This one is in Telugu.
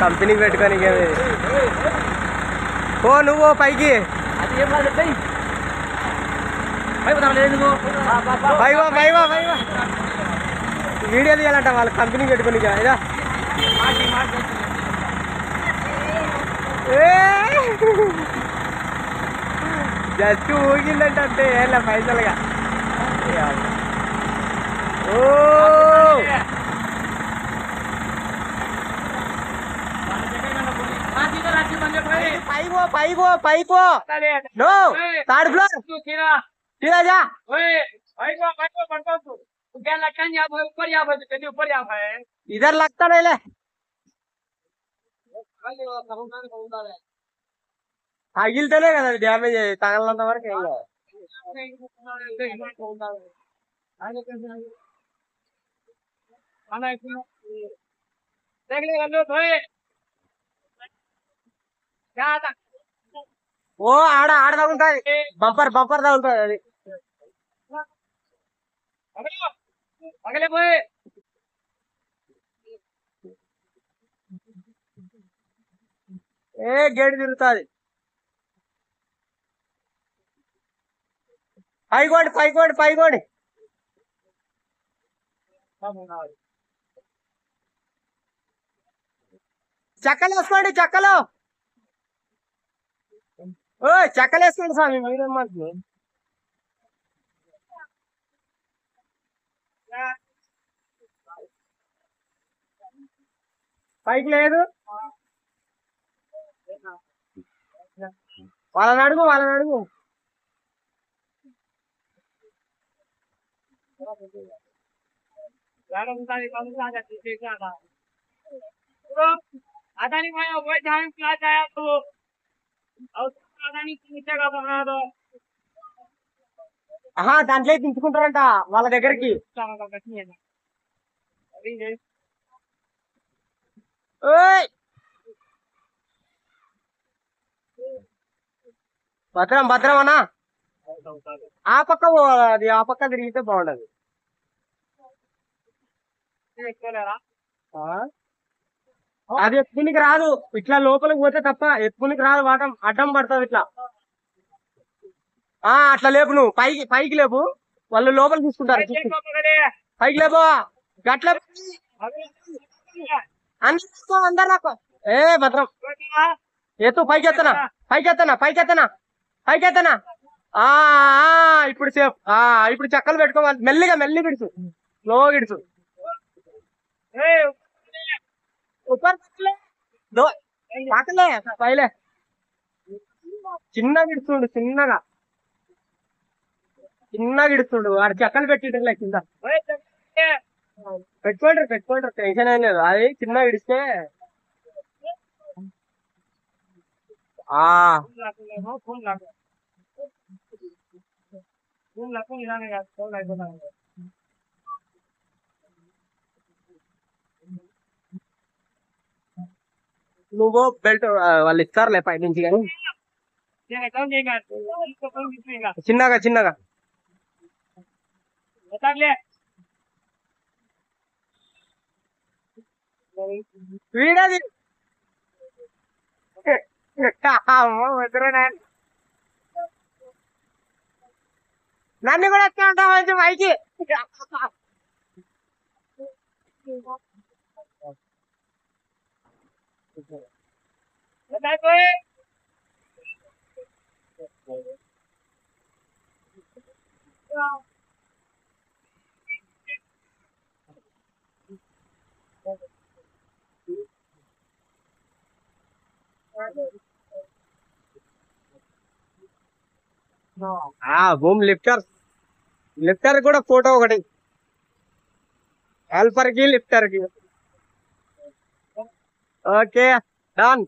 కంపెనీ పెట్టుకొని ఓ నువ్వు పైకి వీడియో తీయాలంట వాళ్ళు కంపెనీ పెట్టుకొని ఇదా జస్ట్ ఊగిందంట అంటే ఏం పైసలుగా ఓ పైపో नो थर्ड फ्लोर सीधा जा क्या लगता है ऊपर इधर लगता नहीं ले తగిలితేనే కదా డ్యామేజ్ తగలంత వరకు ఏం కాదు ఓ ఆడ తగులుతుంది బంపర్ తగులుతుంది అది ఏ గేట్ తిరుగుతుంది పైకోండి చెక్కలు వేసుకోండి చెక్కలు వేసుకోండి స్వామి మీరేం మాకు పైకి లేదు వాళ్ళని అడుగు దాంట్లో దించుకుంటారంట వాళ్ళ దగ్గరికి భద్రం అన్నా ఆ పక్క అది ఆ పక్క తిరిగితే బాగుండదు అది ఎత్తుకునికి రాదు ఇట్లా లోపలికి పోతే తప్ప ఎత్తుకునికి రాదు వాటం అడ్డం పడుతుంది ఇట్లా అట్లా లేపు నువ్వు పైకి లేపు వాళ్ళు లోపలికి తీసుకుంటారు పైకి లేపు గట్ల అందరు నాకు భద్రం ఎత్తు పైకెత్తనా ఇప్పుడు సేఫ్ ఇప్పుడు చెక్కలు పెట్టుకోవాలి మెల్లిగా గిడుచు స్లో గిడుచు పైలే చిన్నగా ఇడుస్తుండు వాడు చెక్కలు పెట్టిట్లే కింద పెట్టుకోండి టెన్షన్ ఏం లేదు అది చిన్నగా ఇడిస్తే నువ్వు బెల్ట్ వాళ్ళు ఇస్తారులే పై నుంచి కానీ చిన్నగా వీడది నన్ను కూడా ఎత్తుకుంటా ఉంటా మంచి పైకి బూమ్ లిఫ్టర్ కూడా ఫోటో ఒకటి హెల్పర్ కి లిఫ్టర్ కి ఓకే డన్